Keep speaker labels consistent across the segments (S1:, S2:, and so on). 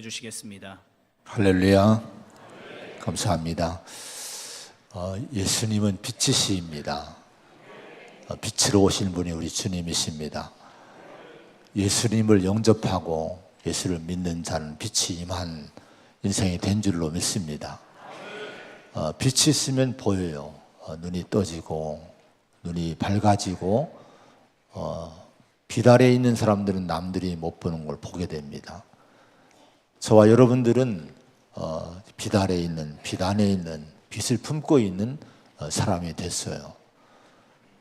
S1: 주시겠습니다.
S2: 할렐루야. 감사합니다. 예수님은 빛이십니다. 빛으로 오신 분이 우리 주님이십니다. 예수님을 영접하고 예수를 믿는 자는 빛이 임한 인생이 된 줄로 믿습니다. 빛이 있으면 보여요. 눈이 떠지고 눈이 밝아지고 빛 아래에 있는 사람들은 남들이 못 보는 걸 보게 됩니다. 저와 여러분들은 빛 아래에 있는, 빛 안에 있는, 빛을 품고 있는 사람이 됐어요.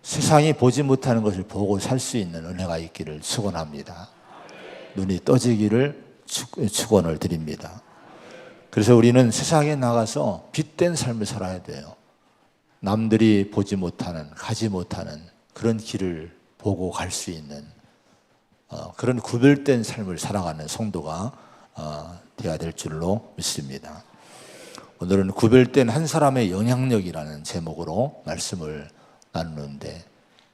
S2: 세상이 보지 못하는 것을 보고 살 수 있는 은혜가 있기를 축원합니다. 눈이 떠지기를 축원을 드립니다. 그래서 우리는 세상에 나가서 빛된 삶을 살아야 돼요. 남들이 보지 못하는, 가지 못하는 그런 길을 보고 갈 수 있는 그런 구별된 삶을 살아가는 성도가 되어야 될 줄로 믿습니다. 오늘은 구별된 한 사람의 영향력이라는 제목으로 말씀을 나누는데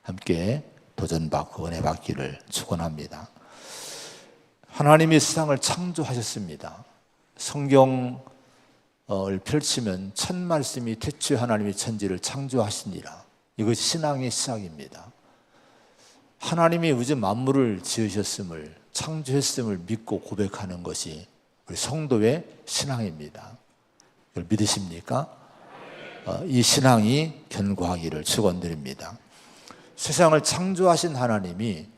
S2: 함께 도전받고 은혜 받기를 축원합니다. 하나님이 세상을 창조하셨습니다. 성경을 펼치면 첫 말씀이 태초에 하나님이 천지를 창조하시니라. 이것이 신앙의 시작입니다. 하나님이 우주 만물을 지으셨음을, 창조했음을 믿고 고백하는 것이 우리 성도의 신앙입니다. 이걸 믿으십니까? 이 신앙이 견고하기를 축원드립니다. 세상을 창조하신 하나님이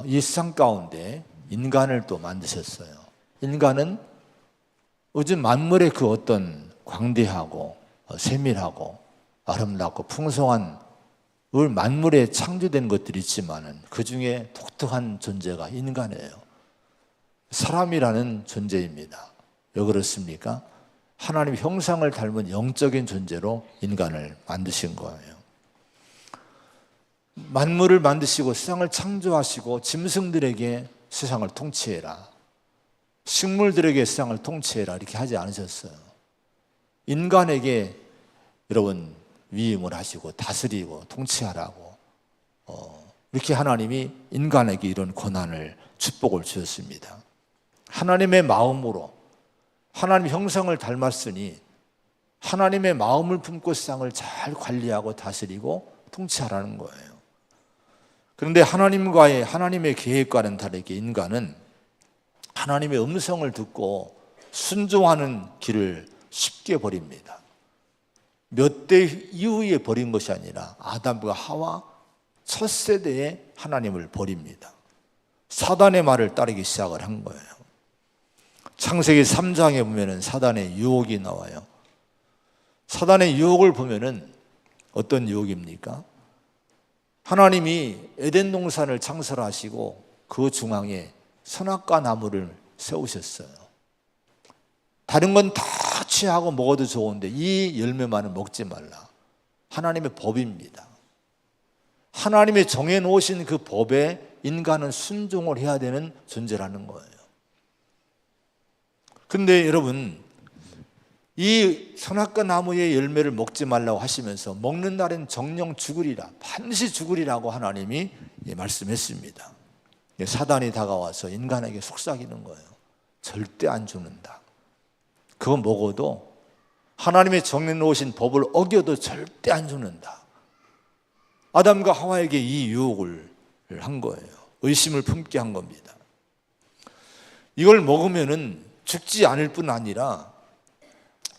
S2: 이 세상 가운데 인간을 또 만드셨어요. 인간은 우주 만물의 그 어떤 광대하고 세밀하고 아름답고 풍성한 만물에 창조된 것들이 있지만은 그 중에 독특한 존재가 인간이에요. 사람이라는 존재입니다. 왜 그렇습니까? 하나님 형상을 닮은 영적인 존재로 인간을 만드신 거예요. 만물을 만드시고 세상을 창조하시고 짐승들에게 세상을 통치해라, 식물들에게 세상을 통치해라 이렇게 하지 않으셨어요. 인간에게 여러분 위임을 하시고 다스리고 통치하라고 이렇게 하나님이 인간에게 이런 권한을, 축복을 주셨습니다. 하나님의 마음으로 하나님 형상을 닮았으니 하나님의 마음을 품고 세상을 잘 관리하고 다스리고 통치하라는 거예요. 그런데 하나님의 계획과는 다르게 인간은 하나님의 음성을 듣고 순종하는 길을 쉽게 버립니다. 몇 대 이후에 버린 것이 아니라 아담과 하와 첫 세대에 하나님을 버립니다. 사단의 말을 따르기 시작을 한 거예요. 창세기 3장에 보면은 사단의 유혹이 나와요. 사단의 유혹을 보면은 어떤 유혹입니까? 하나님이 에덴 동산을 창설하시고 그 중앙에 선악과 나무를 세우셨어요. 다른 건 다 취하고 먹어도 좋은데 이 열매만은 먹지 말라. 하나님의 법입니다. 하나님이 정해놓으신 그 법에 인간은 순종을 해야 되는 존재라는 거예요. 그런데 여러분, 이 선악과 나무의 열매를 먹지 말라고 하시면서 먹는 날엔 정령 죽으리라, 반드시 죽으리라고 하나님이 말씀했습니다. 사단이 다가와서 인간에게 속삭이는 거예요. 절대 안 죽는다. 그거 먹어도 하나님의 정해놓으신 법을 어겨도 절대 안 죽는다. 아담과 하와에게 이 유혹을 한 거예요. 의심을 품게 한 겁니다. 이걸 먹으면은 죽지 않을 뿐 아니라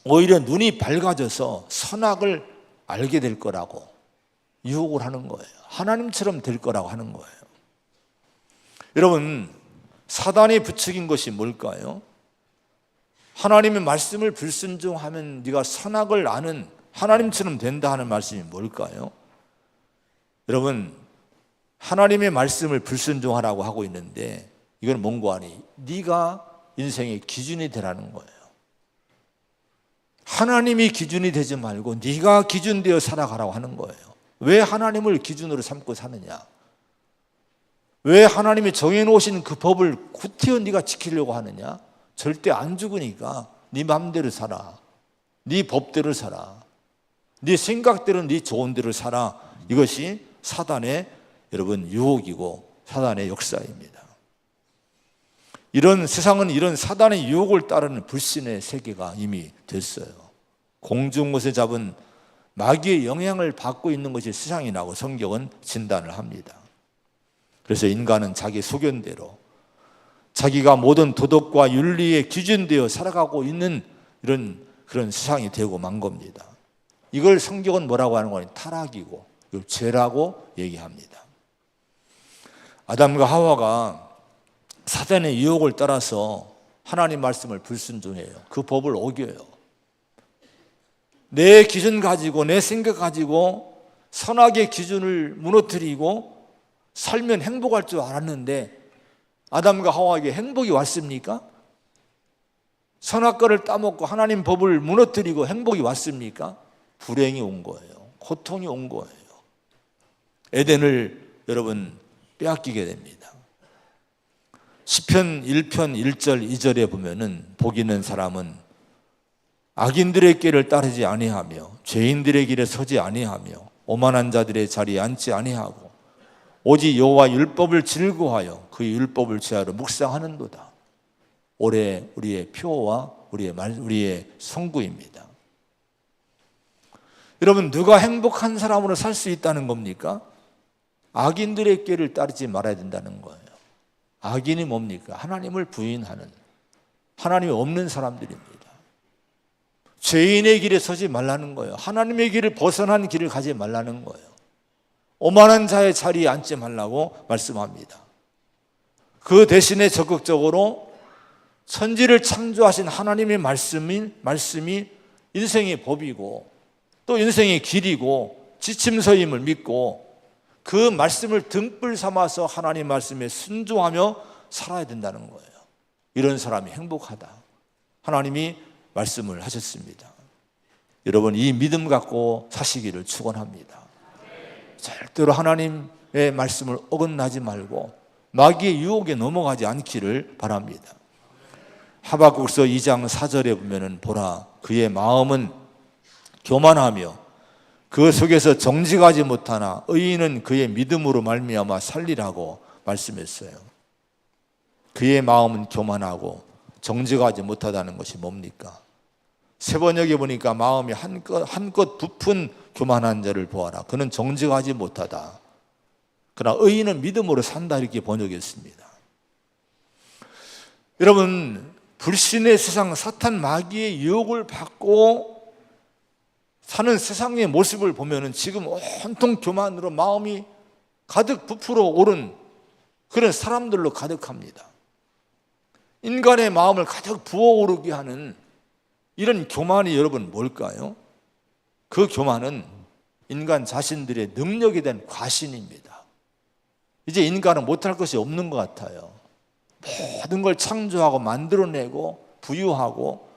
S2: 오히려 눈이 밝아져서 선악을 알게 될 거라고 유혹을 하는 거예요. 하나님처럼 될 거라고 하는 거예요. 여러분, 사단이 부추긴 것이 뭘까요? 하나님의 말씀을 불순종하면 네가 선악을 아는 하나님처럼 된다 하는 말씀이 뭘까요? 여러분, 하나님의 말씀을 불순종하라고 하고 있는데 이건 뭔고 하니? 네가 인생의 기준이 되라는 거예요. 하나님이 기준이 되지 말고 네가 기준되어 살아가라고 하는 거예요. 왜 하나님을 기준으로 삼고 사느냐? 왜 하나님이 정해놓으신 그 법을 구태여 네가 지키려고 하느냐? 절대 안 죽으니까 네 마음대로 살아. 네 법대로 살아. 네 생각대로 네 좋은 대로 살아. 이것이 사단의 여러분 유혹이고 사단의 역사입니다. 이런 세상은 이런 사단의 유혹을 따르는 불신의 세계가 이미 됐어요. 공중곳에 잡은 마귀의 영향을 받고 있는 것이 세상이라고 성경은 진단을 합니다. 그래서 인간은 자기 소견대로 자기가 모든 도덕과 윤리에 기준되어 살아가고 있는 그런 세상이 되고 만 겁니다. 이걸 성경은 뭐라고 하는 거냐? 타락이고 죄라고 얘기합니다. 아담과 하와가 사단의 유혹을 따라서 하나님 말씀을 불순종해요. 그 법을 어겨요. 내 기준 가지고 내 생각 가지고 선악의 기준을 무너뜨리고 살면 행복할 줄 알았는데 아담과 하와에게 행복이 왔습니까? 선악과를 따먹고 하나님 법을 무너뜨리고 행복이 왔습니까? 불행이 온 거예요. 고통이 온 거예요. 에덴을 여러분 빼앗기게 됩니다. 시편 1편 1절 2절에 보면은 복 있는 사람은 악인들의 길을 따르지 아니하며 죄인들의 길에 서지 아니하며 오만한 자들의 자리에 앉지 아니하고 오직 여호와 율법을 즐거워하여 그 율법을 지하로 묵상하는도다. 올해 우리의 표와 우리의 선구입니다. 여러분, 누가 행복한 사람으로 살 수 있다는 겁니까? 악인들의 길을 따르지 말아야 된다는 거예요. 악인이 뭡니까? 하나님을 부인하는, 하나님이 없는 사람들입니다. 죄인의 길에 서지 말라는 거예요. 하나님의 길을 벗어난 길을 가지 말라는 거예요. 오만한 자의 자리에 앉지 말라고 말씀합니다. 그 대신에 적극적으로 천지를 창조하신 하나님의 말씀이 인생의 법이고 또 인생의 길이고 지침서임을 믿고 그 말씀을 등불 삼아서 하나님 말씀에 순종하며 살아야 된다는 거예요. 이런 사람이 행복하다. 하나님이 말씀을 하셨습니다. 여러분, 이 믿음 갖고 사시기를 축원합니다. 절대로 하나님의 말씀을 어긋나지 말고 마귀의 유혹에 넘어가지 않기를 바랍니다. 하박국서 2장 4절에 보면은 보라 그의 마음은 교만하며 그 속에서 정직하지 못하나 의인은 그의 믿음으로 말미암아 살리라고 말씀했어요. 그의 마음은 교만하고 정직하지 못하다는 것이 뭡니까? 세번역에 보니까 마음이 한껏 부푼 교만한 자를 보아라. 그는 정직하지 못하다. 그러나 의인은 믿음으로 산다 이렇게 번역했습니다. 여러분, 불신의 세상 사탄 마귀의 유혹을 받고 사는 세상의 모습을 보면은 지금 온통 교만으로 마음이 가득 부풀어 오른 그런 사람들로 가득합니다. 인간의 마음을 가득 부어오르게 하는 이런 교만이 여러분 뭘까요? 그 교만은 인간 자신들의 능력에 대한 과신입니다. 이제 인간은 못할 것이 없는 것 같아요. 모든 걸 창조하고 만들어내고 부유하고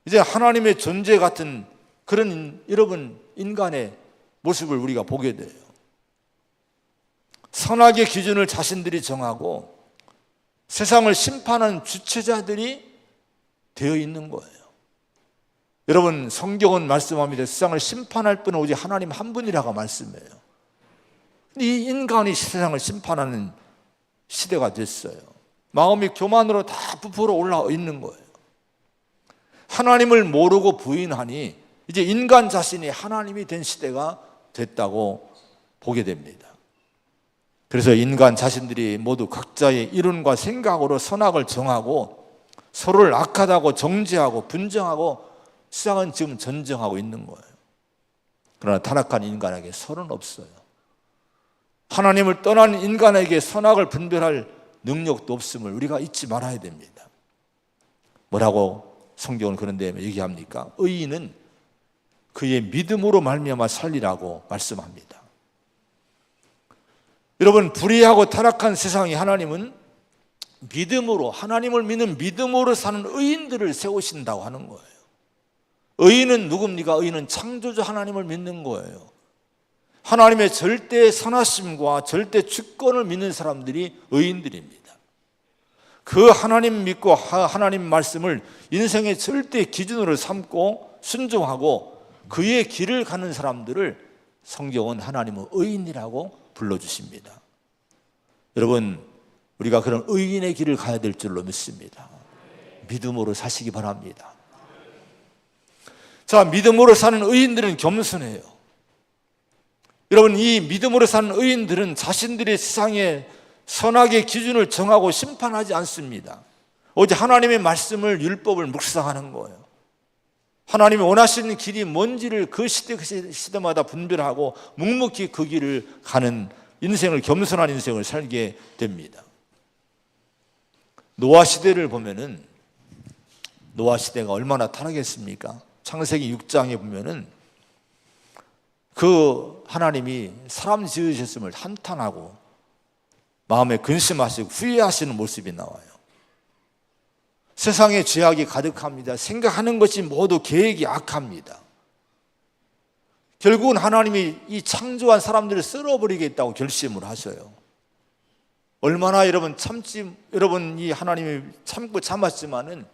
S2: 이제 하나님의 존재 같은 그런 여러분 인간의 모습을 우리가 보게 돼요. 선악의 기준을 자신들이 정하고 세상을 심판하는 주체자들이 되어 있는 거예요. 여러분, 성경은 말씀합니다. 세상을 심판할 분은 오직 하나님 한 분이라고 말씀해요. 이 인간이 세상을 심판하는 시대가 됐어요. 마음이 교만으로 다 부풀어 올라와 있는 거예요. 하나님을 모르고 부인하니 이제 인간 자신이 하나님이 된 시대가 됐다고 보게 됩니다. 그래서 인간 자신들이 모두 각자의 이론과 생각으로 선악을 정하고 서로를 악하다고 정죄하고 분정하고 세상은 지금 전쟁하고 있는 거예요. 그러나 타락한 인간에게 선은 없어요. 하나님을 떠난 인간에게 선악을 분별할 능력도 없음을 우리가 잊지 말아야 됩니다. 뭐라고 성경은 그런데 얘기합니까? 의인은 그의 믿음으로 말미암아 살리라고 말씀합니다. 여러분, 불의하고 타락한 세상에 하나님은 믿음으로, 하나님을 믿는 믿음으로 사는 의인들을 세우신다고 하는 거예요. 의인은 누굽니까? 의인은 창조주 하나님을 믿는 거예요. 하나님의 절대 선하심과 절대 주권을 믿는 사람들이 의인들입니다. 그 하나님 믿고 하나님 말씀을 인생의 절대 기준으로 삼고 순종하고 그의 길을 가는 사람들을 성경은 하나님은 의인이라고 불러주십니다. 여러분, 우리가 그런 의인의 길을 가야 될 줄로 믿습니다. 믿음으로 사시기 바랍니다. 자, 믿음으로 사는 의인들은 겸손해요. 여러분, 이 믿음으로 사는 의인들은 자신들의 세상에 선악의 기준을 정하고 심판하지 않습니다. 오직 하나님의 말씀을, 율법을 묵상하는 거예요. 하나님이 원하시는 길이 뭔지를 그 시대마다 분별하고 묵묵히 그 길을 가는 인생을, 겸손한 인생을 살게 됩니다. 노아 시대를 보면은, 노아 시대가 얼마나 타락했습니까? 창세기 6장에 보면은 그 하나님이 사람 지으셨음을 한탄하고 마음에 근심하시고 후회하시는 모습이 나와요. 세상에 죄악이 가득합니다. 생각하는 것이 모두 계획이 악합니다. 결국은 하나님이 이 창조한 사람들을 쓸어버리겠다고 결심을 하셔요. 얼마나 여러분 이 하나님이 참고 참았지만은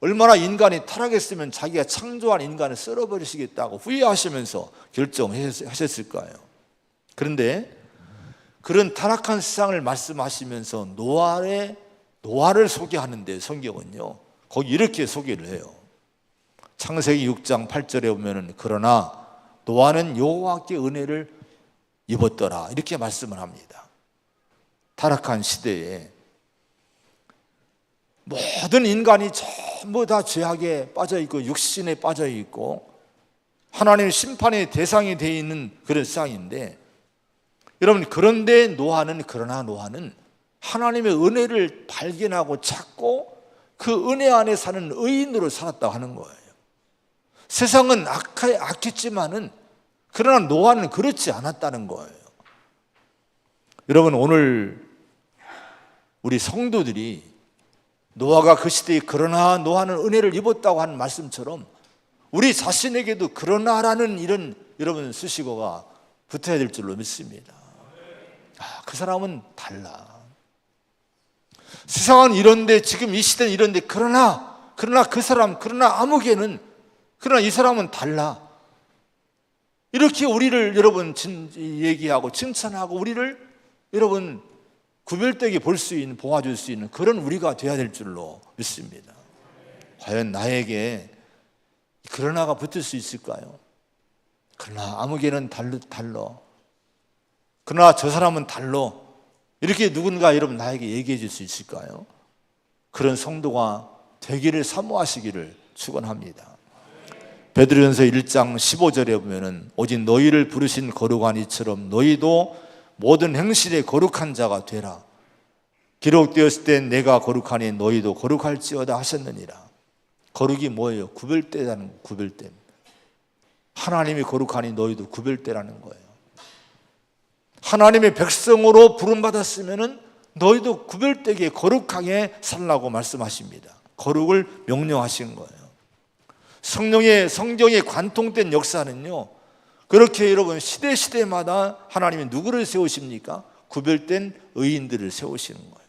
S2: 얼마나 인간이 타락했으면 자기가 창조한 인간을 쓸어버리시겠다고 후회하시면서 결정하셨을까요? 그런데 그런 타락한 세상을 말씀하시면서 노아를 소개하는데 성경은요, 거기 이렇게 소개를 해요. 창세기 6장 8절에 보면은 그러나 노아는 여호와께 은혜를 입었더라, 이렇게 말씀을 합니다. 타락한 시대에 모든 인간이 전부 다 죄악에 빠져 있고 육신에 빠져 있고 하나님의 심판의 대상이 되어 있는 그런 세상인데, 여러분, 그러나 노아는 하나님의 은혜를 발견하고 찾고 그 은혜 안에 사는 의인으로 살았다고 하는 거예요. 세상은 악했지만은 그러나 노아는 그렇지 않았다는 거예요. 여러분, 오늘 우리 성도들이 노아가 그 시대에 그러나 노아는 은혜를 입었다고 하는 말씀처럼 우리 자신에게도 그러나라는 이런 여러분 수식어가 붙어야 될 줄로 믿습니다. 그 사람은 달라. 세상은 이런데, 지금 이 시대는 이런데, 그러나 그 사람, 그러나 아무개는, 그러나 이 사람은 달라. 이렇게 우리를 여러분 얘기하고 칭찬하고 우리를 여러분 구별되게 볼 수 있는, 보아줄 수 있는 그런 우리가 돼야 될 줄로 믿습니다. 과연 나에게 그러나가 붙을 수 있을까요? 그러나 아무개는 달러. 그러나 저 사람은 달러. 이렇게 누군가 여러분 나에게 얘기해 줄 수 있을까요? 그런 성도가 되기를 사모하시기를 축원합니다. 베드로전서 1장 15절에 보면은 오직 너희를 부르신 거룩한 이처럼 너희도 모든 행실에 거룩한 자가 되라. 기록되었을 때 내가 거룩하니 너희도 거룩할지어다 하셨느니라. 거룩이 뭐예요? 구별되다는 거, 구별됨. 하나님이 거룩하니 너희도 구별되라는 거예요. 하나님의 백성으로 부름받았으면 너희도 구별되게 거룩하게 살라고 말씀하십니다. 거룩을 명령하신 거예요. 성경에 관통된 역사는요, 그렇게 여러분 시대마다 하나님이 누구를 세우십니까? 구별된 의인들을 세우시는 거예요.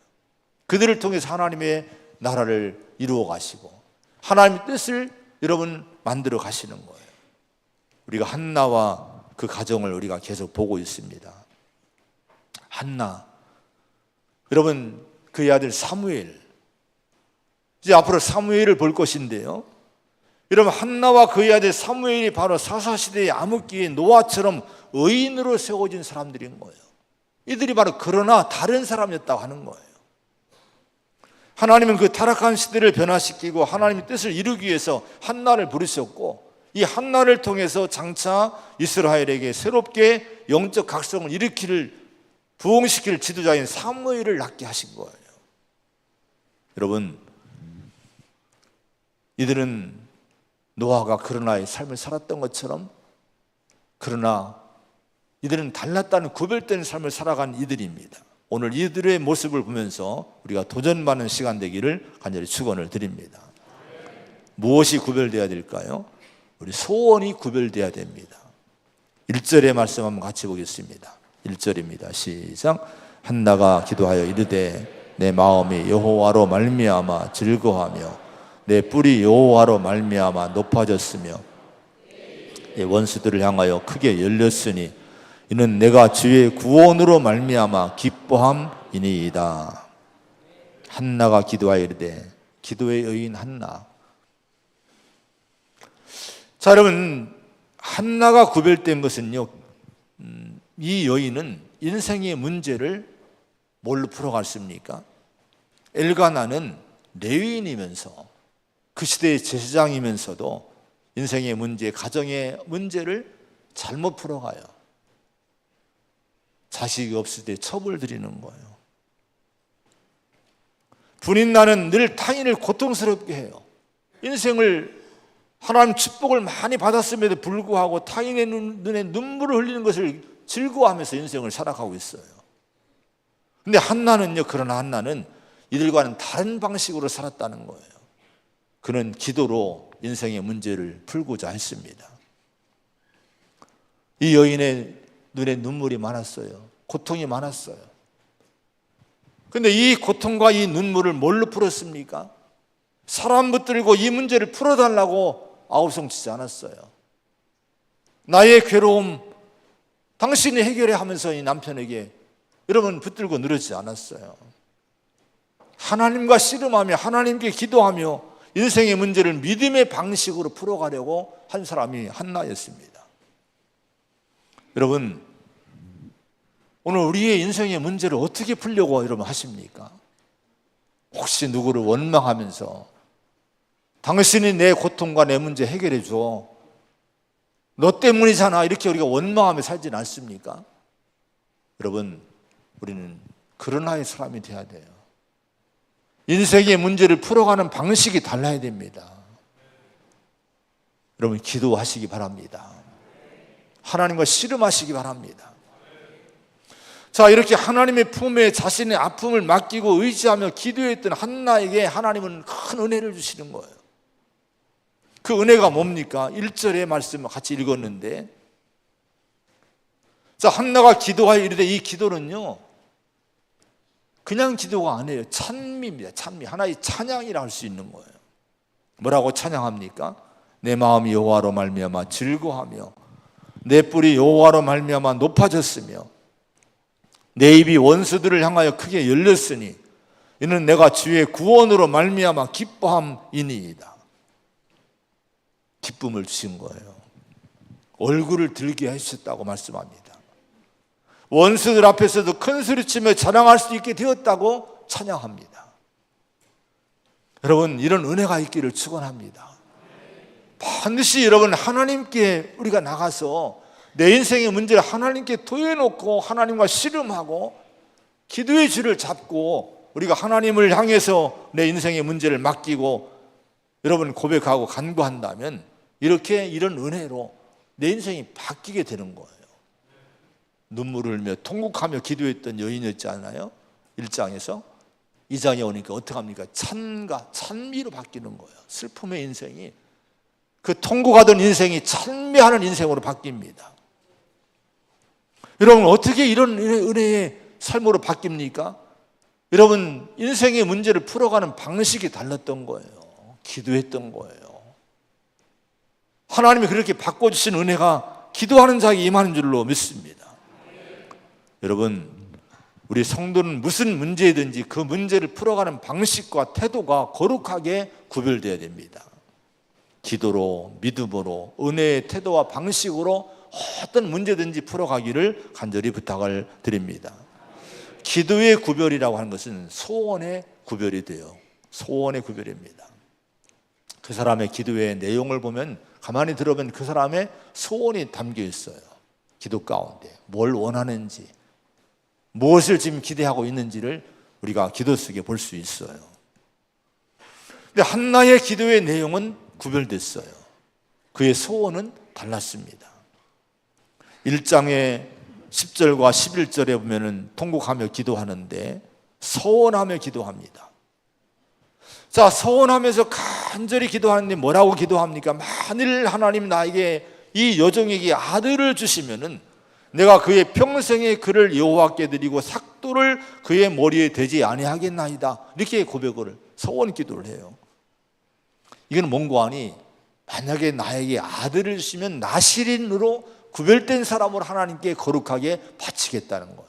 S2: 그들을 통해서 하나님의 나라를 이루어 가시고 하나님의 뜻을 여러분 만들어 가시는 거예요. 우리가 한나와 그 가정을 우리가 계속 보고 있습니다. 한나, 여러분 그의 아들 사무엘, 이제 앞으로 사무엘을 볼 것인데요, 여러분 한나와 그의 아들 사무엘이 바로 사사시대의 암흑기에 노아처럼 의인으로 세워진 사람들인 거예요. 이들이 바로 그러나 다른 사람이었다고 하는 거예요. 하나님은 그 타락한 시대를 변화시키고 하나님의 뜻을 이루기 위해서 한나를 부르셨고, 이 한나를 통해서 장차 이스라엘에게 새롭게 영적 각성을 부흥시킬 지도자인 사무엘을 낳게 하신 거예요. 여러분, 이들은 노아가 그러나의 삶을 살았던 것처럼, 그러나 이들은 달랐다는 구별된 삶을 살아간 이들입니다. 오늘 이들의 모습을 보면서 우리가 도전받는 시간 되기를 간절히 축원을 드립니다. 무엇이 구별되어야 될까요? 우리 소원이 구별되어야 됩니다. 1절의 말씀 한번 같이 보겠습니다. 1절입니다. 시작. 한나가 기도하여 이르되 내 마음이 여호와로 말미암아 즐거워하며 내 뿔이 여호와로 말미암아 높아졌으며 내 원수들을 향하여 크게 열렸으니 이는 내가 주의 구원으로 말미암아 기뻐함이니이다. 한나가 기도하여 이르되, 기도의 여인 한나. 자, 여러분, 한나가 구별된 것은요, 이 여인은 인생의 문제를 뭘로 풀어갔습니까? 엘가나는 레위인이면서 그 시대의 제사장이면서도 인생의 문제, 가정의 문제를 잘못 풀어가요. 자식이 없을 때 첩을 드리는 거예요. 분인나는 늘 타인을 고통스럽게 해요. 인생을 하나님 축복을 많이 받았음에도 불구하고 타인의 눈에 눈물을 흘리는 것을 즐거워하면서 인생을 살아가고 있어요. 근데 한나는요, 그러나 한나는 이들과는 다른 방식으로 살았다는 거예요. 그는 기도로 인생의 문제를 풀고자 했습니다. 이 여인의 눈에 눈물이 많았어요. 고통이 많았어요. 근데 이 고통과 이 눈물을 뭘로 풀었습니까? 사람 붙들고 이 문제를 풀어달라고 아우성치지 않았어요. 나의 괴로움 당신이 해결해 하면서 이 남편에게 여러분 붙들고 늘어지지 않았어요. 하나님과 씨름하며 하나님께 기도하며 인생의 문제를 믿음의 방식으로 풀어가려고 한 사람이 한나였습니다. 여러분, 오늘 우리의 인생의 문제를 어떻게 풀려고 여러분 하십니까? 혹시 누구를 원망하면서 당신이 내 고통과 내 문제 해결해 줘, 너 때문이잖아, 이렇게 우리가 원망하며 살진 않습니까? 여러분, 우리는 그런 하의 사람이 돼야 돼요. 인생의 문제를 풀어가는 방식이 달라야 됩니다. 여러분, 기도하시기 바랍니다. 하나님과 씨름하시기 바랍니다. 자, 이렇게 하나님의 품에 자신의 아픔을 맡기고 의지하며 기도했던 한나에게 하나님은 큰 은혜를 주시는 거예요. 그 은혜가 뭡니까? 1절의 말씀을 같이 읽었는데, 자, 한나가 기도하여 이르되, 이 기도는요 그냥 기도가 아니에요. 찬미입니다. 찬미. 하나의 찬양이라 할 수 있는 거예요. 뭐라고 찬양합니까? 내 마음이 여호와로 말미암아 즐거하며 내 뿔이 여호와로 말미암아 높아졌으며 내 입이 원수들을 향하여 크게 열렸으니 이는 내가 주의 구원으로 말미암아 기뻐함이니이다. 기쁨을 주신 거예요. 얼굴을 들게 하셨다고 말씀합니다. 원수들 앞에서도 큰 소리치며 자랑할 수 있게 되었다고 찬양합니다. 여러분, 이런 은혜가 있기를 축원합니다. 반드시 여러분, 하나님께 우리가 나가서 내 인생의 문제를 하나님께 토해놓고 하나님과 씨름하고 기도의 줄을 잡고 우리가 하나님을 향해서 내 인생의 문제를 맡기고 여러분 고백하고 간구한다면 이렇게 이런 은혜로 내 인생이 바뀌게 되는 거예요. 눈물을 흘며 통곡하며 기도했던 여인이었지 않아요? 1장에서 2장에 오니까 어떻게 합니까? 찬미로 바뀌는 거예요. 슬픔의 인생이, 그 통곡하던 인생이 찬미하는 인생으로 바뀝니다. 여러분, 어떻게 이런 은혜의 삶으로 바뀝니까? 여러분, 인생의 문제를 풀어가는 방식이 달랐던 거예요. 기도했던 거예요. 하나님이 그렇게 바꿔주신 은혜가 기도하는 자에게 임하는 줄로 믿습니다. 여러분, 우리 성도는 무슨 문제든지 그 문제를 풀어가는 방식과 태도가 거룩하게 구별되어야 됩니다. 기도로, 믿음으로, 은혜의 태도와 방식으로 어떤 문제든지 풀어가기를 간절히 부탁을 드립니다. 기도의 구별이라고 하는 것은 소원의 구별이 돼요. 소원의 구별입니다. 그 사람의 기도의 내용을 보면, 가만히 들어보면 그 사람의 소원이 담겨 있어요. 기도 가운데 뭘 원하는지, 무엇을 지금 기대하고 있는지를 우리가 기도 속에 볼 수 있어요. 근데 한나의 기도의 내용은 구별됐어요. 그의 소원은 달랐습니다. 1장의 10절과 11절에 보면은 통곡하며 기도하는데 서원하며 기도합니다. 자, 서원하면서 간절히 기도하는데 뭐라고 기도합니까? 만일 하나님 나에게 이 여종에게 아들을 주시면은 내가 그의 평생에 그를 여호와께 드리고 삭도를 그의 머리에 대지 아니하겠나이다. 이렇게 고백을, 서원 기도를 해요. 이건 뭔고 하니, 만약에 나에게 아들을 주시면 나실인으로 구별된 사람으로 하나님께 거룩하게 바치겠다는 거예요.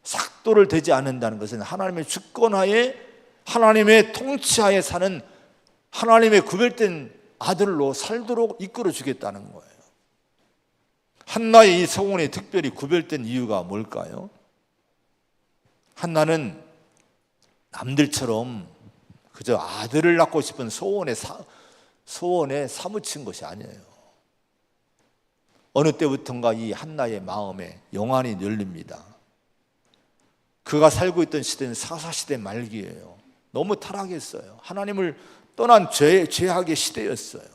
S2: 삭도를 대지 않는다는 것은 하나님의 주권하에 하나님의 통치하에 사는 하나님의 구별된 아들로 살도록 이끌어 주겠다는 거예요. 한나의 이 소원이 특별히 구별된 이유가 뭘까요? 한나는 남들처럼 그저 아들을 낳고 싶은 소원에 사무친 것이 아니에요. 어느 때부턴가 이 한나의 마음에 영안이 열립니다. 그가 살고 있던 시대는 사사시대 말기예요. 너무 타락했어요. 하나님을 떠난 죄악의 시대였어요.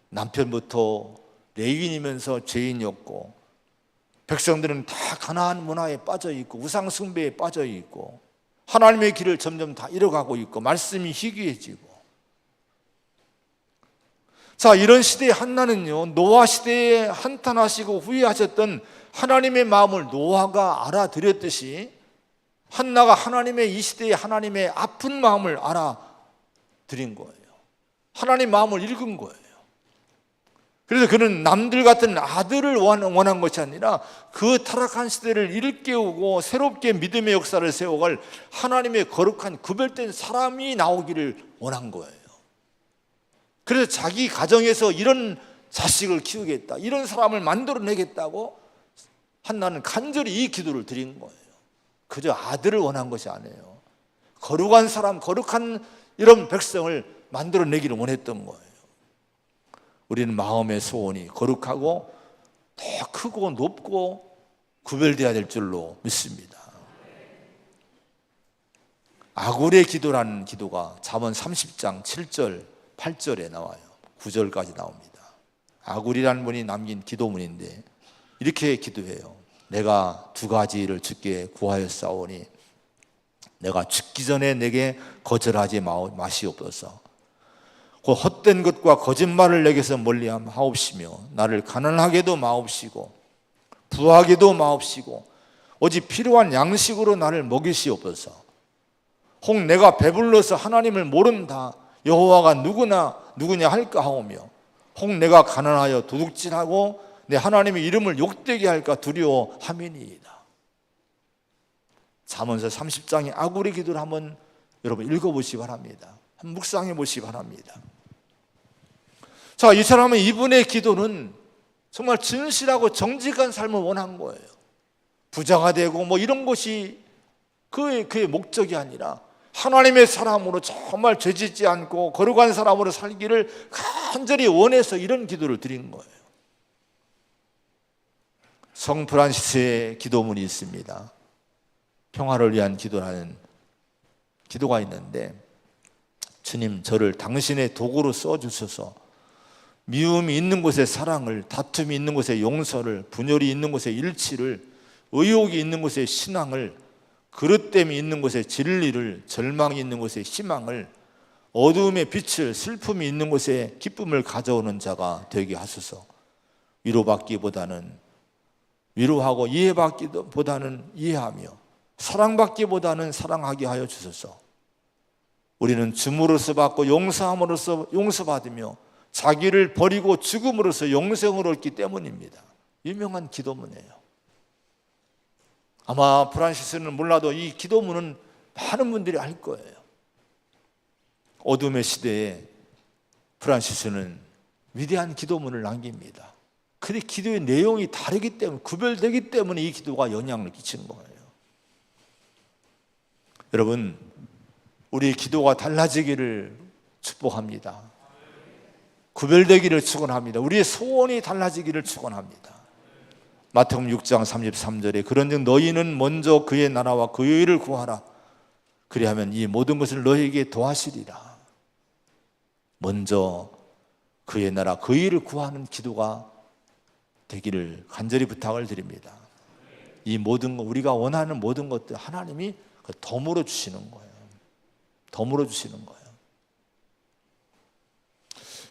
S2: 남편부터 레위인이면서 죄인이었고, 백성들은 다 가나안 문화에 빠져 있고 우상 숭배에 빠져 있고, 하나님의 길을 점점 다 잃어가고 있고, 말씀이 희귀해지고. 자, 이런 시대에 한나는요, 노아 시대에 한탄하시고 후회하셨던 하나님의 마음을 노아가 알아들였듯이 한나가 하나님의 이 시대에 하나님의 아픈 마음을 알아들인 거예요. 하나님 마음을 읽은 거예요. 그래서 그는 남들 같은 아들을 원한 것이 아니라 그 타락한 시대를 일깨우고 새롭게 믿음의 역사를 세워갈 하나님의 거룩한 구별된 사람이 나오기를 원한 거예요. 그래서 자기 가정에서 이런 자식을 키우겠다, 이런 사람을 만들어내겠다고 한나는 간절히 이 기도를 드린 거예요. 그저 아들을 원한 것이 아니에요. 거룩한 사람, 거룩한 이런 백성을 만들어내기를 원했던 거예요. 우리는 마음의 소원이 거룩하고 더 크고 높고 구별되어야 될 줄로 믿습니다. 아굴의 기도라는 기도가 잠언 30장 7절 8절에 나와요. 9절까지 나옵니다. 아굴이라는 분이 남긴 기도문인데 이렇게 기도해요. 내가 두 가지를 주께 구하였사오니 내가 죽기 전에 내게 거절하지 마시옵소서. 그 헛된 것과 거짓말을 내게서 멀리하옵시며 나를 가난하게도 마옵시고 부하게도 마옵시고 오직 필요한 양식으로 나를 먹이시옵소서. 혹 내가 배불러서 하나님을 모른다 여호와가 누구냐 할까 하오며 혹 내가 가난하여 도둑질하고 내 하나님의 이름을 욕되게 할까 두려워함이니이다. 잠언서 30장의 아굴의 기도를 한번 여러분 읽어보시기 바랍니다. 한번 묵상해 보시기 바랍니다. 자, 이 사람은 이분의 기도는 정말 진실하고 정직한 삶을 원한 거예요. 부자가 되고 뭐 이런 것이 그의 목적이 아니라 하나님의 사람으로 정말 죄짓지 않고 거룩한 사람으로 살기를 간절히 원해서 이런 기도를 드린 거예요. 성 프란시스의 기도문이 있습니다. 평화를 위한 기도라는 기도가 있는데, 주님 저를 당신의 도구로 써주셔서 미움이 있는 곳에 사랑을, 다툼이 있는 곳에 용서를, 분열이 있는 곳에 일치를, 의욕이 있는 곳에 신앙을, 그릇됨이 있는 곳에 진리를, 절망이 있는 곳에 희망을, 어두움의 빛을, 슬픔이 있는 곳에 기쁨을 가져오는 자가 되게 하소서. 위로받기보다는 위로하고 이해받기보다는 이해하며 사랑받기보다는 사랑하게 하여 주소서. 우리는 줌으로써 받고 용서함으로써 용서받으며 자기를 버리고 죽음으로써 영생을 얻기 때문입니다. 유명한 기도문이에요. 아마 프란시스는 몰라도 이 기도문은 많은 분들이 알 거예요. 어둠의 시대에 프란시스는 위대한 기도문을 남깁니다. 근데 기도의 내용이 다르기 때문에, 구별되기 때문에 이 기도가 영향을 끼친 거예요. 여러분, 우리의 기도가 달라지기를 축복합니다. 구별되기를 축원합니다. 우리의 소원이 달라지기를 축원합니다. 마태복음 6장 33절에 그런즉 너희는 먼저 그의 나라와 그의 의를 구하라. 그리하면 이 모든 것을 너희에게 더하시리라. 먼저 그의 나라, 그의 의를 구하는 기도가 되기를 간절히 부탁을 드립니다. 이 모든 것, 우리가 원하는 모든 것들 하나님이 덤으로 주시는 거예요. 덤으로 주시는 거예요.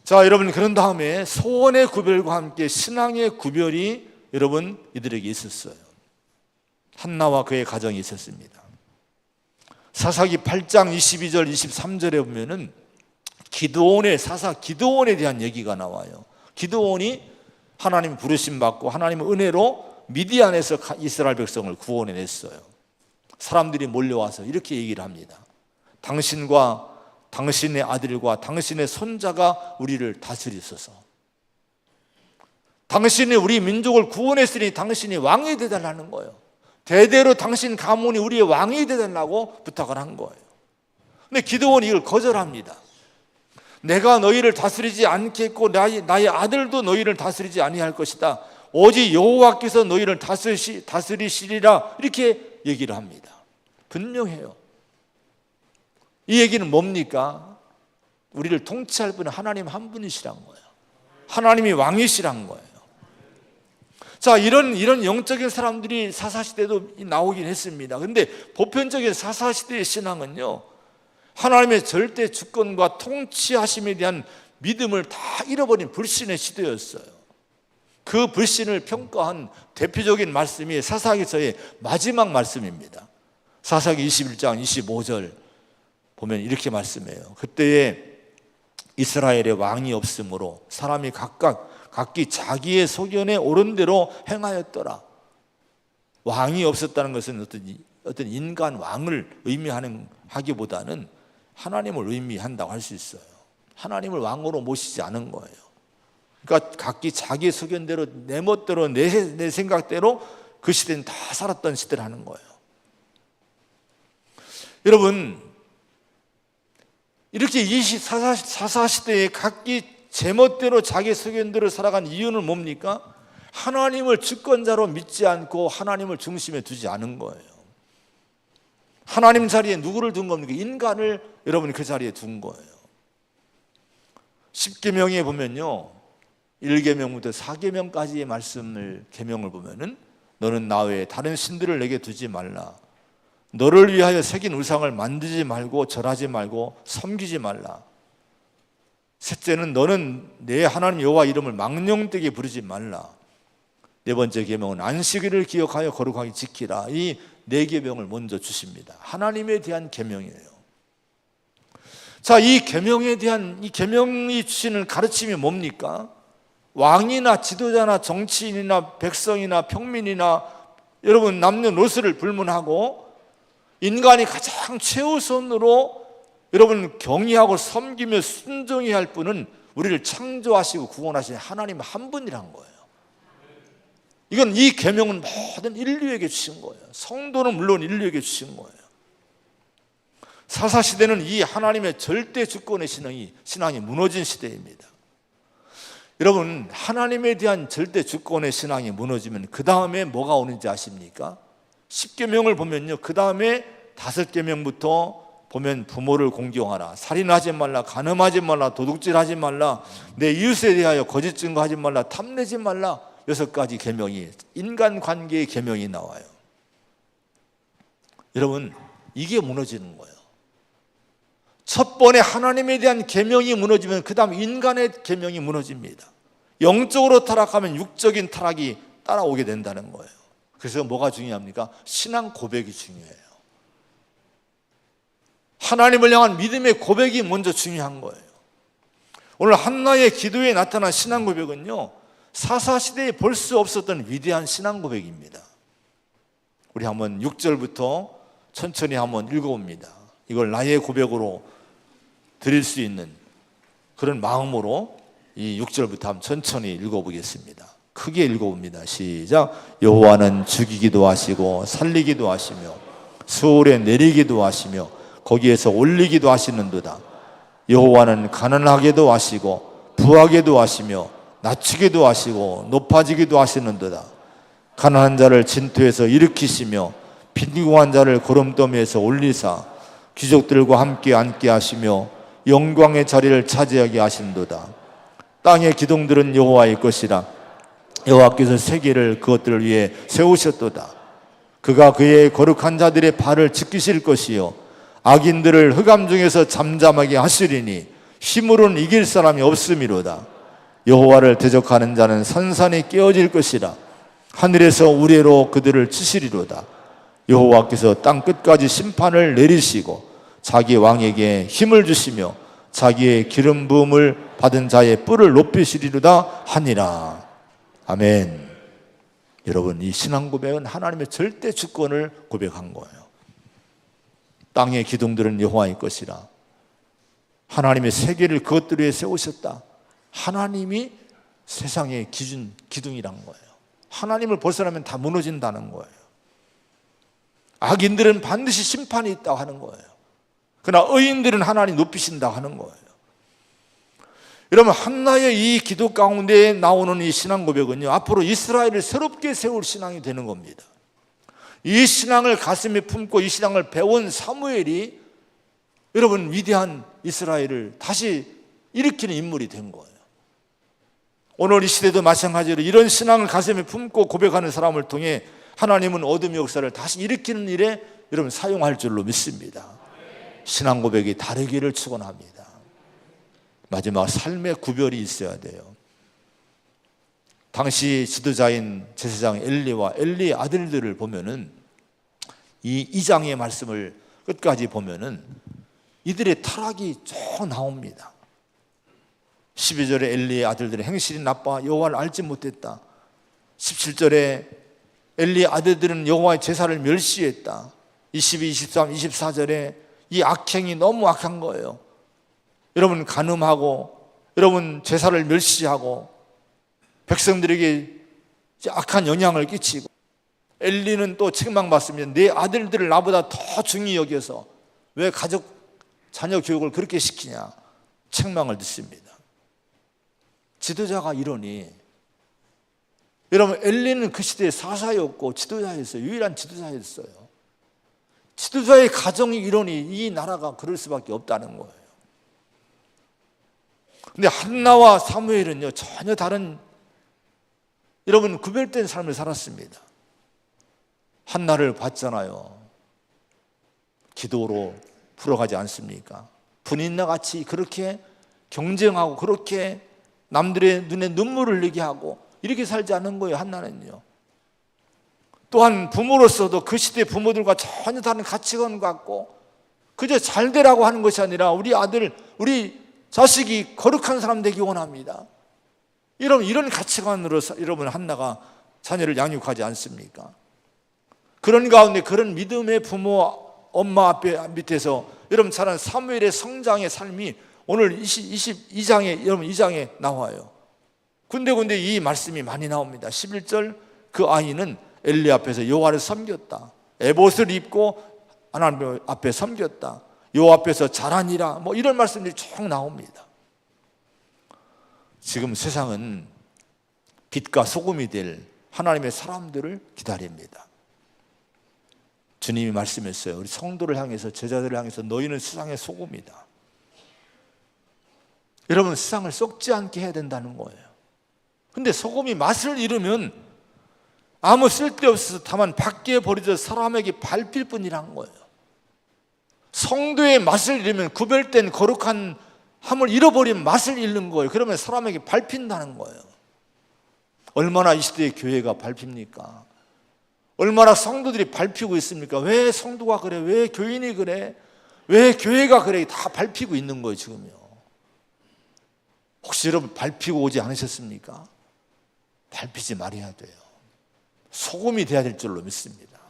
S2: 자, 여러분, 그런 다음에 소원의 구별과 함께 신앙의 구별이 여러분 이들에게 있었어요. 한나와 그의 가정이 있었습니다. 사사기 8장 22절 23절에 보면은 기드온에 대한 얘기가 나와요. 기드온이 하나님 부르심 받고 하나님의 은혜로 미디안에서 이스라엘 백성을 구원해냈어요. 사람들이 몰려와서 이렇게 얘기를 합니다. 당신과 당신의 아들과 당신의 손자가 우리를 다스리소서. 당신이 우리 민족을 구원했으니 당신이 왕이 되달라는 거예요. 대대로 당신 가문이 우리의 왕이 되달라고 부탁을 한 거예요. 근데 기드온이 이걸 거절합니다. 내가 너희를 다스리지 않겠고 나의 아들도 너희를 다스리지 아니할 것이다. 오직 여호와께서 너희를 다스리시리라, 이렇게 얘기를 합니다. 분명해요. 이 얘기는 뭡니까? 우리를 통치할 분은 하나님 한 분이시란 거예요. 하나님이 왕이시란 거예요. 자, 이런 영적인 사람들이 사사시대도 나오긴 했습니다. 그런데 보편적인 사사시대의 신앙은요, 하나님의 절대 주권과 통치하심에 대한 믿음을 다 잃어버린 불신의 시대였어요. 그 불신을 평가한 대표적인 말씀이 사사기서의 마지막 말씀입니다. 사사기 21장 25절 보면 이렇게 말씀해요. 그때에 이스라엘의 왕이 없으므로 사람이 각기 자기의 소견에 옳은 대로 행하였더라. 왕이 없었다는 것은 어떤 인간 왕을 의미하기보다는 하나님을 의미한다고 할 수 있어요. 하나님을 왕으로 모시지 않은 거예요. 그러니까 각기 자기의 소견대로, 내 멋대로, 내 생각대로 그 시대는 다 살았던 시대라는 거예요. 여러분, 이렇게 이 사사시대에 각기 제멋대로 자기 소견대로 살아간 이유는 뭡니까? 하나님을 주권자로 믿지 않고 하나님을 중심에 두지 않은 거예요. 하나님 자리에 누구를 둔 겁니까? 인간을 여러분이 그 자리에 둔 거예요. 10계명에 보면요, 1계명부터 4계명까지의 계명을 보면은 너는 나 외에 다른 신들을 내게 두지 말라. 너를 위하여 새긴 우상을 만들지 말고 절하지 말고 섬기지 말라. 셋째는 너는 내 하나님 여호와 이름을 망령되게 부르지 말라. 네 번째 계명은 안식일을 기억하여 거룩하게 지키라. 이 네 계명을 먼저 주십니다. 하나님에 대한 계명이에요. 자, 이 계명에 대한 이 계명이 주시는 가르침이 뭡니까? 왕이나 지도자나 정치인이나 백성이나 평민이나 여러분 남녀노소를 불문하고 인간이 가장 최우선으로 여러분 경외하고 섬기며 순종해야 할 분은 우리를 창조하시고 구원하신 하나님 한 분이란 거예요. 이건 이 계명은 모든 인류에게 주신 거예요. 성도는 물론 인류에게 주신 거예요. 사사시대는 이 하나님의 절대 주권의 신앙이 무너진 시대입니다. 여러분, 하나님에 대한 절대 주권의 신앙이 무너지면 그 다음에 뭐가 오는지 아십니까? 10계명을 보면요, 그 다음에 5계명부터 보면 부모를 공경하라, 살인하지 말라, 간음하지 말라, 도둑질하지 말라, 내 이웃에 대하여 거짓 증거하지 말라, 탐내지 말라, 6가지 계명이, 인간관계의 계명이 나와요. 여러분, 이게 무너지는 거예요. 첫 번에 하나님에 대한 계명이 무너지면 그 다음 인간의 계명이 무너집니다. 영적으로 타락하면 육적인 타락이 따라오게 된다는 거예요. 그래서 뭐가 중요합니까? 신앙 고백이 중요해요. 하나님을 향한 믿음의 고백이 먼저 중요한 거예요. 오늘 한나의 기도에 나타난 신앙 고백은요, 사사시대에 볼 수 없었던 위대한 신앙 고백입니다. 우리 한번 6절부터 천천히 한번 읽어봅니다. 이걸 나의 고백으로 드릴 수 있는 그런 마음으로 이 6절부터 한번 천천히 읽어보겠습니다. 크게 읽어봅니다. 시작. 여호와는 죽이기도 하시고 살리기도 하시며 수월에 내리기도 하시며 거기에서 올리기도 하시는도다. 여호와는 가난하게도 하시고 부하게도 하시며 낮추기도 하시고 높아지기도 하시는도다. 가난한 자를 진토에서 일으키시며 빈궁한 자를 구름더미에서 올리사 귀족들과 함께 앉게 하시며 영광의 자리를 차지하게 하신도다. 땅의 기둥들은 여호와의 것이라. 여호와께서 세계를 그것들을 위해 세우셨도다. 그가 그의 거룩한 자들의 발을 지키실 것이요 악인들을 흑암 중에서 잠잠하게 하시리니 힘으로는 이길 사람이 없음이로다. 여호와를 대적하는 자는 산산이 깨어질 것이라. 하늘에서 우레로 그들을 치시리로다. 여호와께서 땅 끝까지 심판을 내리시고 자기 왕에게 힘을 주시며 자기의 기름 부음을 받은 자의 뿔을 높이시리로다 하니라. 아멘. 여러분, 이 신앙 고백은 하나님의 절대 주권을 고백한 거예요. 땅의 기둥들은 여호와의 것이라. 하나님의 세계를 그것들 위에 세우셨다. 하나님이 세상의 기둥이란 거예요. 하나님을 벗어나면 다 무너진다는 거예요. 악인들은 반드시 심판이 있다고 하는 거예요. 그러나 의인들은 하나님 높이신다 하는 거예요. 여러분, 한나의 이 기도 가운데 나오는 이 신앙 고백은요, 앞으로 이스라엘을 새롭게 세울 신앙이 되는 겁니다. 이 신앙을 가슴에 품고 이 신앙을 배운 사무엘이 여러분 위대한 이스라엘을 다시 일으키는 인물이 된 거예요. 오늘 이 시대도 마찬가지로 이런 신앙을 가슴에 품고 고백하는 사람을 통해 하나님은 어둠의 역사를 다시 일으키는 일에 여러분 사용할 줄로 믿습니다. 신앙 고백이 다르기를 축원합니다. 마지막 삶의 구별이 있어야 돼요. 당시 지도자인 제사장 엘리와 엘리의 아들들을 보면은 이 2장의 말씀을 끝까지 보면은 이들의 타락이 쭉 나옵니다. 12절에 엘리의 아들들의 행실이 나빠 여호와를 알지 못했다. 17절에 엘리의 아들들은 여호와의 제사를 멸시했다. 22, 23, 24절에 이 악행이 너무 악한 거예요. 여러분 간음하고 여러분 제사를 멸시하고 백성들에게 악한 영향을 끼치고, 엘리는 또 책망받습니다. 내 아들들을 나보다 더 중히 여겨서 왜 자녀 교육을 그렇게 시키냐 책망을 듣습니다. 지도자가 이러니, 여러분 엘리는 그 시대의 사사였고 지도자였어요. 유일한 지도자였어요. 지도자의 가정이 이러니 이 나라가 그럴 수밖에 없다는 거예요. 근데 한나와 사무엘은요 전혀 다른, 여러분 구별된 삶을 살았습니다. 한나를 봤잖아요. 기도로 풀어가지 않습니까? 분인과 같이 그렇게 경쟁하고 그렇게 남들의 눈에 눈물을 흘리게 하고 이렇게 살지 않은 거예요. 한나는요. 또한 부모로서도 그 시대 부모들과 전혀 다른 가치관 갖고 그저 잘 되라고 하는 것이 아니라 우리 아들, 우리 자식이 거룩한 사람 되기 원합니다. 이런 가치관으로 여러분 한나가 자녀를 양육하지 않습니까? 그런 가운데 그런 믿음의 부모, 엄마 밑에서 여러분 자란 사무엘의 성장의 삶이 오늘 22장에 여러분 2장에 나와요. 군데군데 이 말씀이 많이 나옵니다. 11절 그 아이는 엘리 앞에서 여호와를 섬겼다. 에봇을 입고 하나님 앞에 섬겼다. 여호와 앞에서 자라니라. 뭐 이런 말씀들이 쭉 나옵니다. 지금 세상은 빛과 소금이 될 하나님의 사람들을 기다립니다. 주님이 말씀했어요. 우리 성도를 향해서, 제자들을 향해서 너희는 세상의 소금이다. 여러분 세상을 썩지 않게 해야 된다는 거예요. 근데 소금이 맛을 잃으면 아무 쓸데없어서 다만 밖에 버려져 사람에게 밟힐 뿐이란 거예요. 성도의 맛을 잃으면, 구별된 거룩한 함을 잃어버리면 맛을 잃는 거예요. 그러면 사람에게 밟힌다는 거예요. 얼마나 이 시대의 교회가 밟힙니까? 얼마나 성도들이 밟히고 있습니까? 왜 성도가 그래? 왜 교인이 그래? 왜 교회가 그래? 다 밟히고 있는 거예요 지금요. 혹시 여러분 밟히고 오지 않으셨습니까? 밟히지 말아야 돼요. 소금이 돼야 될 줄로 믿습니다.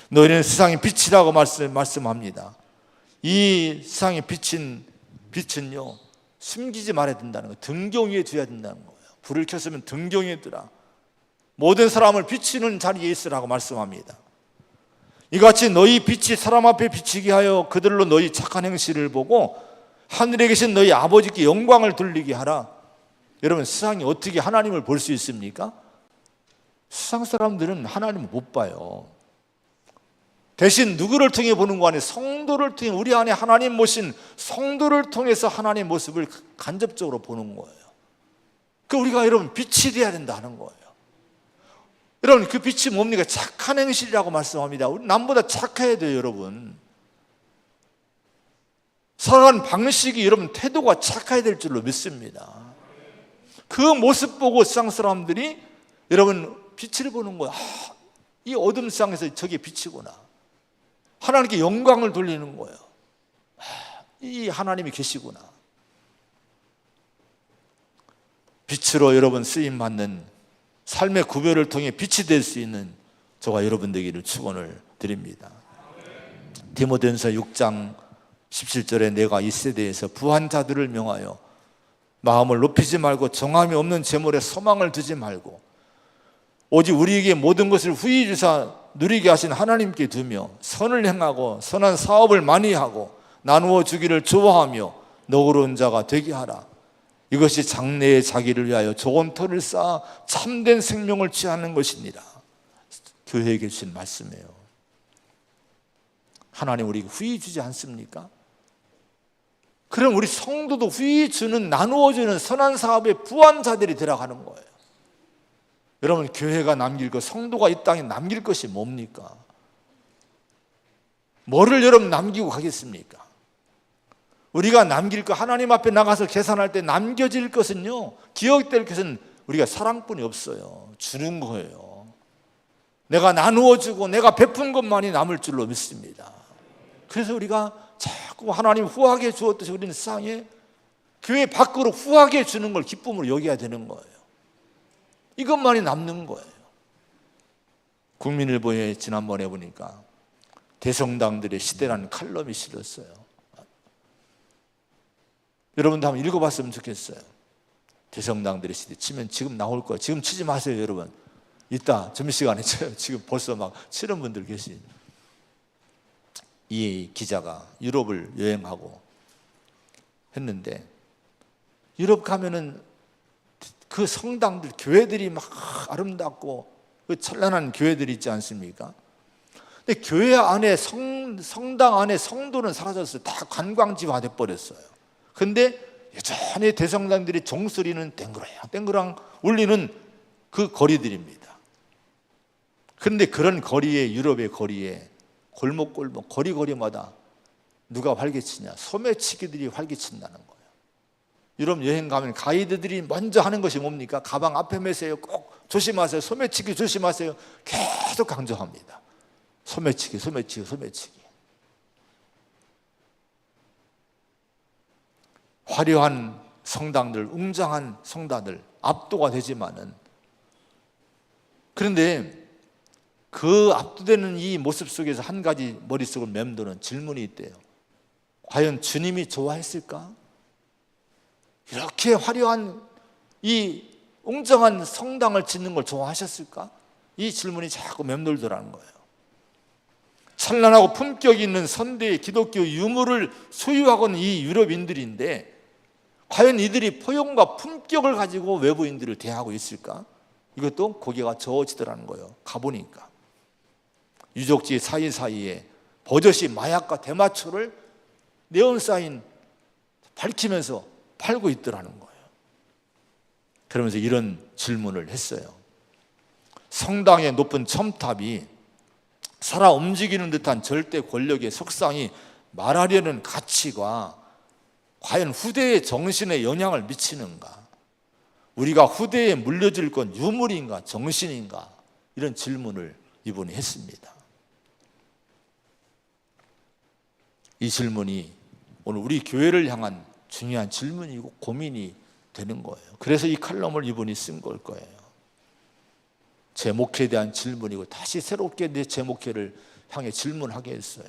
S2: 너희는 세상의 빛이라고 말씀합니다. 이 세상에 빛은요 숨기지 말아야 된다는 거예요. 등경 위에 두어야 된다는 거예요. 불을 켰으면 등경 위에 두라. 모든 사람을 비치는 자리에 있으라고 말씀합니다. 이같이 너희 빛이 사람 앞에 비치게 하여 그들로 너희 착한 행실을 보고 하늘에 계신 너희 아버지께 영광을 돌리게 하라. 여러분 세상이 어떻게 하나님을 볼 수 있습니까? 세상 사람들은 하나님을 못 봐요. 대신 누구를 통해 보는 거 아니에요? 성도를 통해, 우리 안에 하나님 모신 성도를 통해서 하나님의 모습을 간접적으로 보는 거예요. 그 우리가 여러분 빛이 되어야 된다는 거예요. 여러분 그 빛이 뭡니까? 착한 행실이라고 말씀합니다. 우리 남보다 착해야 돼요 여러분. 살아가는 방식이 여러분 태도가 착해야 될 줄로 믿습니다. 그 모습 보고 세상 사람들이 여러분 빛을 보는 거예요. 이 어둠 세상에서 저게 빛이구나. 하나님께 영광을 돌리는 거예요. 이 하나님이 계시구나. 빛으로 여러분 쓰임받는 삶의 구별을 통해 빛이 될 수 있는 저와 여러분 되기를 축원을 드립니다. 디모데전서 6장 17절에 내가 이 세대에서 부한 자들을 명하여 마음을 높이지 말고 정함이 없는 재물에 소망을 두지 말고 오직 우리에게 모든 것을 후히 주사 누리게 하신 하나님께 두며 선을 행하고 선한 사업을 많이 하고 나누어 주기를 좋아하며 너그러운 자가 되게 하라. 이것이 장래의 자기를 위하여 좋은 터를 쌓아 참된 생명을 취하는 것이니라. 교회에게 주신 말씀이에요. 하나님 우리에게 후히 주지 않습니까? 그럼 우리 성도도 후히 주는, 나누어 주는 선한 사업에 부한 자들이 들어가는 거예요. 여러분, 교회가 남길 것, 성도가 이 땅에 남길 것이 뭡니까? 뭐를 여러분 남기고 가겠습니까? 우리가 남길 것, 하나님 앞에 나가서 계산할 때 남겨질 것은요, 기억될 것은 우리가 사랑뿐이 없어요. 주는 거예요. 내가 나누어 주고 내가 베푼 것만이 남을 줄로 믿습니다. 그래서 우리가 자꾸 하나님 후하게 주었듯이 우리는 세상에 교회 밖으로 후하게 주는 걸 기쁨으로 여겨야 되는 거예요. 이것만이 남는 거예요. 국민일보에 지난번에 보니까 대성당들의 시대라는 칼럼이 실렸어요. 여러분도 한번 읽어봤으면 좋겠어요. 대성당들의 시대 치면 지금 나올 거예요. 지금 치지 마세요, 여러분. 이따 점심시간에 쳐요. 지금 벌써 막 치는 분들 계시. 이 기자가 유럽을 여행하고 했는데 유럽 가면은 그 성당들, 교회들이 막 아름답고 그 찬란한 교회들이 있지 않습니까? 근데 교회 안에 성당 안에 성도는 사라졌어요. 다 관광지화 돼버렸어요. 근데 여전히 대성당들이 종소리는 땡그랑 울리는 그 거리들입니다. 그런데 그런 거리에, 유럽의 거리에 골목골목 거리마다 누가 활개치냐? 소매치기들이 활개친다는 거예요. 유럽 여행 가면 가이드들이 먼저 하는 것이 뭡니까? 가방 앞에 메세요. 꼭 조심하세요. 소매치기 조심하세요. 계속 강조합니다. 소매치기. 화려한 성당들, 웅장한 성당들 압도가 되지만은, 그런데 그 압도되는 이 모습 속에서 한 가지 머릿속을 맴도는 질문이 있대요. 과연 주님이 좋아했을까? 이렇게 화려한 이 웅장한 성당을 짓는 걸 좋아하셨을까? 이 질문이 자꾸 맴돌더라는 거예요. 찬란하고 품격 있는 선대의 기독교 유물을 소유하고 있는 이 유럽인들인데 과연 이들이 포용과 품격을 가지고 외부인들을 대하고 있을까? 이것도 고개가 저어지더라는 거예요. 가보니까 유적지 사이사이에 버젓이 마약과 대마초를 네온사인 밝히면서 팔고 있더라는 거예요. 그러면서 이런 질문을 했어요. 성당의 높은 첨탑이 살아 움직이는 듯한 절대 권력의 속상이 말하려는 가치가 과연 후대의 정신에 영향을 미치는가? 우리가 후대에 물려줄 건 유물인가 정신인가? 이런 질문을 이분이 했습니다. 이 질문이 오늘 우리 교회를 향한 중요한 질문이고 고민이 되는 거예요. 그래서 이 칼럼을 이분이 쓴 걸 거예요. 제 목회에 대한 질문이고 다시 새롭게 제 목회를 향해 질문하게 했어요.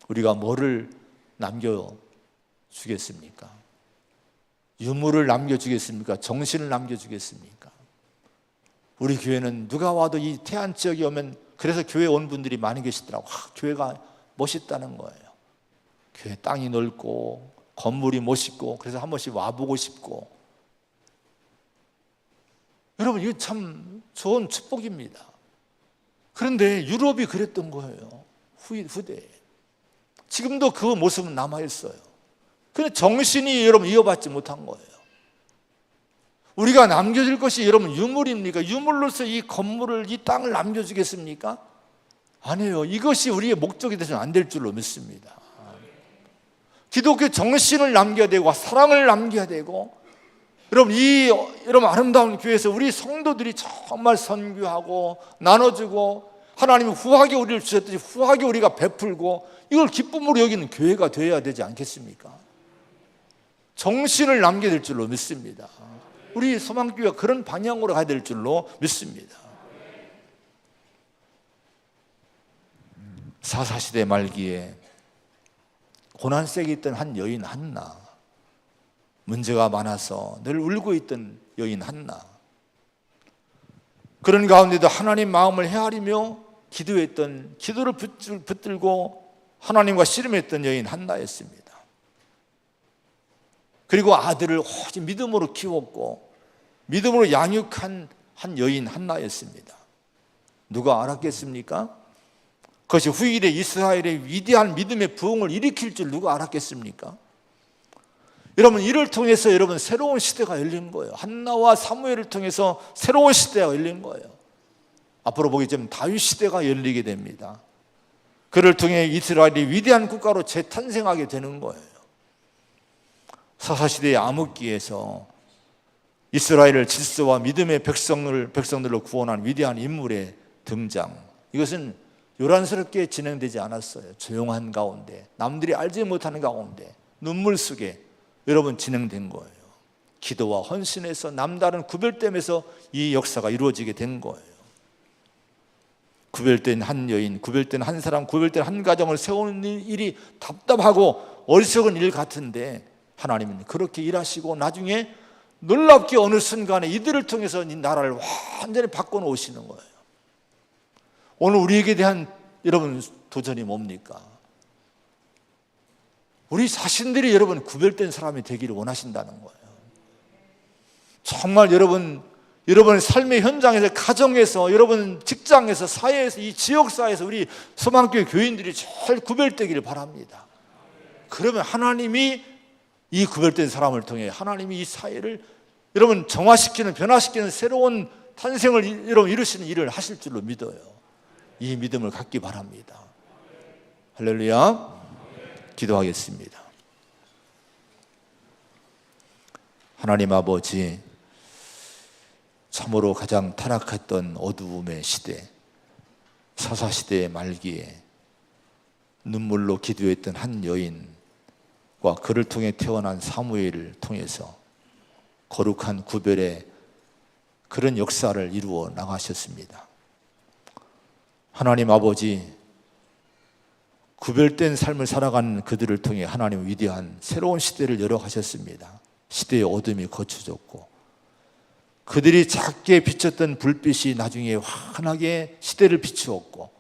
S2: 우리가 뭐를 남겨주겠습니까? 유물을 남겨주겠습니까? 정신을 남겨주겠습니까? 우리 교회는 누가 와도 이 태안 지역에 오면, 그래서 교회 온 분들이 많이 계시더라고요. 교회가 멋있다는 거예요. 교회 땅이 넓고 건물이 멋있고 그래서 한 번씩 와보고 싶고. 여러분, 이거 참 좋은 축복입니다. 그런데 유럽이 그랬던 거예요. 후대에. 지금도 그 모습은 남아있어요. 그런데 정신이 여러분 이어받지 못한 거예요. 우리가 남겨줄 것이 여러분 유물입니까? 유물로서 이 건물을, 이 땅을 남겨주겠습니까? 아니에요. 이것이 우리의 목적이 되서는 안 될 줄로 믿습니다. 기독교 정신을 남겨야 되고 사랑을 남겨야 되고, 여러분 아름다운 교회에서 우리 성도들이 정말 선교하고 나눠주고 하나님이 후하게 우리를 주셨듯이 후하게 우리가 베풀고 이걸 기쁨으로 여기는 교회가 되어야 되지 않겠습니까? 정신을 남겨야 될 줄로 믿습니다. 우리 소망교회가 그런 방향으로 가야 될 줄로 믿습니다. 사사시대 말기에 고난세에 있던 한 여인 한나, 문제가 많아서 늘 울고 있던 여인 한나, 그런 가운데도 하나님 마음을 헤아리며 기도를 붙들고 하나님과 씨름했던 여인 한나였습니다. 그리고 아들을 오직 믿음으로 키웠고 믿음으로 양육한 한 여인 한나였습니다. 누가 알았겠습니까? 그것이 후일에 이스라엘의 위대한 믿음의 부흥을 일으킬 줄 누가 알았겠습니까? 여러분, 이를 통해서 여러분 새로운 시대가 열린 거예요. 한나와 사무엘을 통해서 새로운 시대가 열린 거예요. 앞으로 보기 전 다윗 시대가 열리게 됩니다. 그를 통해 이스라엘이 위대한 국가로 재탄생하게 되는 거예요. 사사시대의 암흑기에서 이스라엘을 질서와 믿음의 백성들로 구원한 위대한 인물의 등장, 이것은 요란스럽게 진행되지 않았어요. 조용한 가운데, 남들이 알지 못하는 가운데, 눈물 속에 여러분 진행된 거예요. 기도와 헌신에서 남다른 구별됨에서 이 역사가 이루어지게 된 거예요. 구별된 한 여인, 구별된 한 사람, 구별된 한 가정을 세우는 일이 답답하고 어리석은 일 같은데 하나님은 그렇게 일하시고 나중에 놀랍게 어느 순간에 이들을 통해서 이 나라를 완전히 바꿔놓으시는 거예요. 오늘 우리에게 대한 여러분 도전이 뭡니까? 우리 자신들이 여러분 구별된 사람이 되기를 원하신다는 거예요. 정말 여러분의 삶의 현장에서, 가정에서, 여러분 직장에서, 사회에서, 이 지역사회에서 우리 소망교회 교인들이 잘 구별되기를 바랍니다. 그러면 하나님이 이 구별된 사람을 통해 하나님이 이 사회를 여러분 정화시키는, 변화시키는 새로운 탄생을 여러분 이루시는 일을 하실 줄로 믿어요. 이 믿음을 갖기 바랍니다. 할렐루야. 기도하겠습니다. 하나님 아버지, 참으로 가장 타락했던 어두움의 시대, 사사시대의 말기에 눈물로 기도했던 한 여인과 그를 통해 태어난 사무엘을 통해서 거룩한 구별의 그런 역사를 이루어 나가셨습니다. 하나님 아버지, 구별된 삶을 살아가는 그들을 통해 하나님 위대한 새로운 시대를 열어가셨습니다. 시대의 어둠이 거쳐졌고 그들이 작게 비쳤던 불빛이 나중에 환하게 시대를 비추었고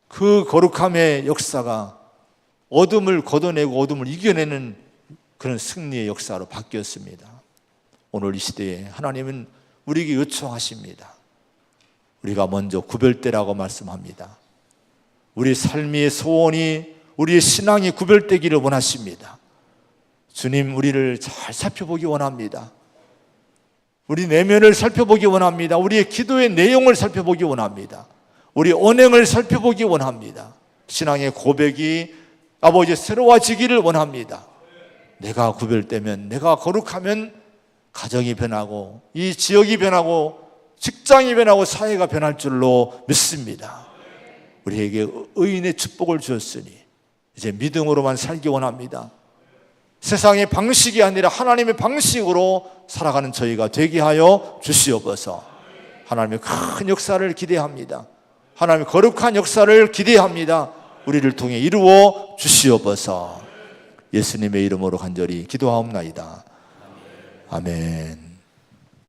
S2: 그 거룩함의 역사가 어둠을 걷어내고 어둠을 이겨내는 그런 승리의 역사로 바뀌었습니다. 오늘 이 시대에 하나님은 우리에게 요청하십니다. 우리가 먼저 구별되라고 말씀합니다. 우리 삶의 소원이, 우리의 신앙이 구별되기를 원하십니다. 주님, 우리를 잘 살펴보기 원합니다. 우리 내면을 살펴보기 원합니다. 우리의 기도의 내용을 살펴보기 원합니다. 우리 언행을 살펴보기 원합니다. 신앙의 고백이 아버지 새로워지기를 원합니다. 내가 구별되면, 내가 거룩하면 가정이 변하고 이 지역이 변하고 직장이 변하고 사회가 변할 줄로 믿습니다. 우리에게 의인의 축복을 주었으니 이제 믿음으로만 살기 원합니다. 세상의 방식이 아니라 하나님의 방식으로 살아가는 저희가 되게 하여 주시옵소서. 하나님의 큰 역사를 기대합니다. 하나님의 거룩한 역사를 기대합니다. 우리를 통해 이루어 주시옵소서. 예수님의 이름으로 간절히 기도하옵나이다. 아멘.